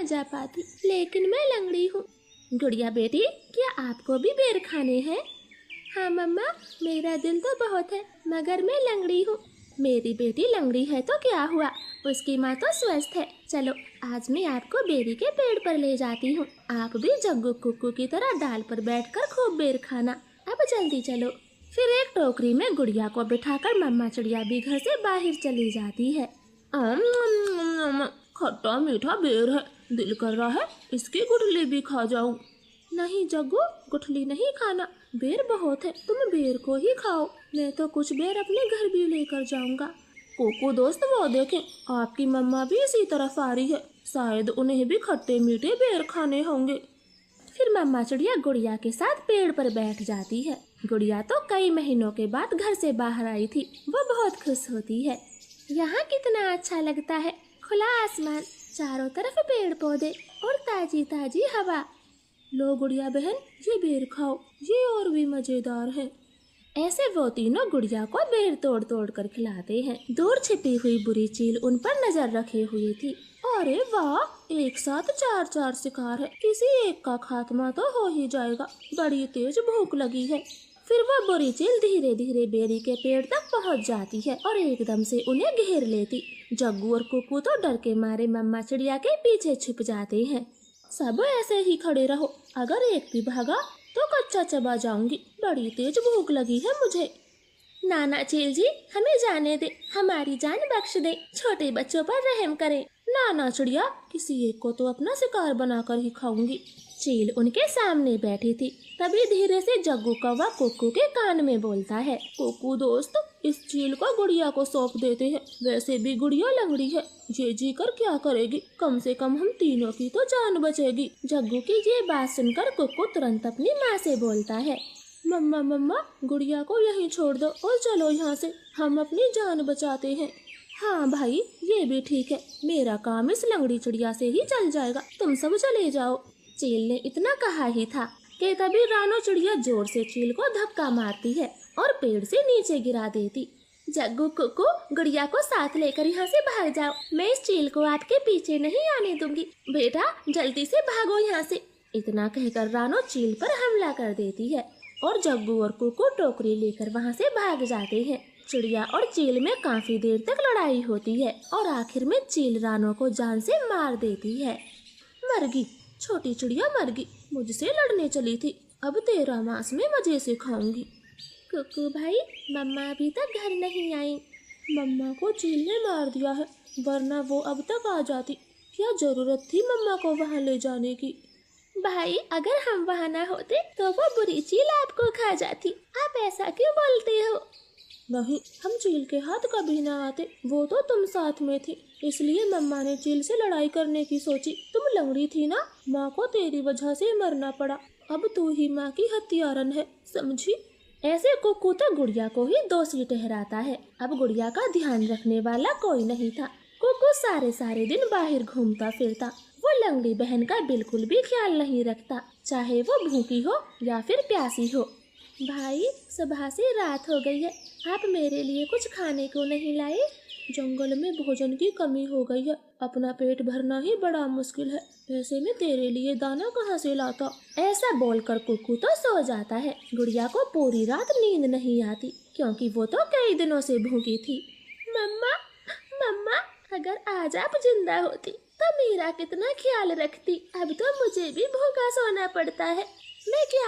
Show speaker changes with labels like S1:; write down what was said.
S1: जा पाती, लेकिन मैं लंगड़ी हूँ। गुड़िया बेटी, क्या आपको भी बेर खाने हैं? हाँ मम्मा, मेरा दिल तो बहुत है, मगर मैं लंगड़ी हूँ। मेरी बेटी लंगड़ी है तो क्या हुआ, उसकी माँ तो स्वस्थ है। चलो आज मैं आपको बेरी के पेड़ पर ले जाती हूँ। आप भी जग्गू कुक्कू की तरह डाल पर बैठकर खूब बेर खाना। अब जल्दी चलो। फिर एक टोकरी में गुड़िया को बिठाकर मम्मा चिड़िया भी घर से बाहर चली जाती है। खट्टा मीठा बेर है, दिल कर रहा है इसकी गुठली भी खा जाऊं। नहीं जग्गू, गुठली नहीं खाना, बेर बहुत है, तुम बेर को ही खाओ। मैं तो कुछ बेर अपने घर भी लेकर जाऊंगा। कोको दोस्त, वो देखें, आपकी मम्मा भी इसी तरफ आ रही है, शायद उन्हें भी खट्टे मीठे बेर खाने होंगे। फिर मम्मा चिड़िया गुड़िया के साथ पेड़ पर बैठ जाती है। गुड़िया तो कई महीनों के बाद घर से बाहर आई थी, वो बहुत खुश होती है। यहाँ कितना अच्छा लगता है, खुला आसमान, चारों तरफ पेड़ पौधे और ताजी ताजी हवा। लो गुड़िया बहन, ये बेर खाओ, ये और भी मजेदार है। ऐसे वो तीनों गुड़िया को बेर तोड़ तोड़ कर खिलाते हैं। दूर छिपी हुई बुरी चील उन पर नजर रखे हुई थी। अरे वाह, एक साथ चार चार शिकार है, किसी एक का खात्मा तो हो ही जाएगा, बड़ी तेज भूख लगी है। फिर वो बुरी चील धीरे धीरे बेरी के पेड़ तक पहुंच जाती है और एकदम से उन्हें घेर लेती। जग्गू और कुक्कू तो डर के मारे मम्मा चिड़िया के पीछे छिप जाते हैं। सब ऐसे ही खड़े रहो, अगर एक भी भागा तो कच्चा चबा जाऊंगी, बड़ी तेज भूख लगी है मुझे। नाना चील जी, हमें जाने दे, हमारी जान बख्श दे, छोटे बच्चों पर रहम करें। नाना चिड़िया, किसी एक को तो अपना शिकार बनाकर ही खाऊंगी। चील उनके सामने बैठी थी। तभी धीरे से जग्गू कौवा कुक्कू के कान में बोलता है, कुक्कू दोस्त, इस चील को गुड़िया को सौंप देते हैं, वैसे भी गुड़िया लंगड़ी है, ये जी कर क्या करेगी, कम से कम हम तीनों की तो जान बचेगी। जग्गू की ये बात सुनकर कुक्कू तुरंत अपनी माँ से बोलता है, मम्मा मम्मा, गुड़िया को यहीं छोड़ दो और चलो यहाँ से, हम अपनी जान बचाते हैं। हाँ भाई, ये भी ठीक है, मेरा काम इस लंगड़ी चिड़िया से ही चल जाएगा, तुम सब चले जाओ। चील ने इतना कहा ही था कि तभी रानो चिड़िया जोर से चील को धक्का मारती है और पेड़ से नीचे गिरा देती। जग्गू कुक्कू, गुड़िया को साथ लेकर यहाँ से भाग जाओ, मैं इस चील को आपके पीछे नहीं आने दूंगी, बेटा जल्दी से भागो यहाँ से। इतना कहकर रानो चील पर हमला कर देती है और जग्गू और कुक्कू टोकरी लेकर वहाँ से भाग जाते हैं। चिड़िया और चील में काफी देर तक लड़ाई होती है और आखिर में चील रानो को जान से मार देती है। मर गई, छोटी चिड़िया मर गई, मुझसे लड़ने चली थी, अब तेरा मांस में मजे से खाऊंगी। कुक्कू भाई, मम्मा अभी तक घर नहीं आई। मम्मा को चील ने मार दिया है, वरना वो अब तक आ जाती, क्या जरूरत थी मम्मा को वहाँ ले जाने की। भाई, अगर हम वहाँ ना होते तो वो बुरी चील आपको खा जाती, आप ऐसा क्यों बोलते हो? नहीं, हम चील के हाथ कभी ना आते, वो तो तुम साथ में थी, इसलिए मम्मा ने चील से लड़ाई करने की सोची। तुम लंगड़ी थी ना, माँ को तेरी वजह से मरना पड़ा, अब तू ही माँ की हत्यारन है, समझी? ऐसे कुक्कू तो गुड़िया को ही दोषी ठहराता है। अब गुड़िया का ध्यान रखने वाला कोई नहीं था। कुक्कू सारे सारे दिन बाहर घूमता फिरता, वो लंगड़ी बहन का बिल्कुल भी ख्याल नहीं रखता, चाहे वो भूखी हो या फिर प्यासी हो। भाई, सुबह से रात हो गई है, आप मेरे लिए कुछ खाने को नहीं लाए? जंगल में भोजन की कमी हो गई है, अपना पेट भरना ही बड़ा मुश्किल है, ऐसे में तेरे लिए दाना कहाँ से लाता? ऐसा बोलकर कुक्कू तो सो जाता है। गुड़िया को पूरी रात नींद नहीं आती, क्योंकि वो तो कई दिनों से भूखी थी। मम्मा मम्मा, अगर आज आप जिंदा होती तो मेरा कितना ख्याल रखती, अब तो मुझे भी भूखा सोना पड़ता है, मैं क्या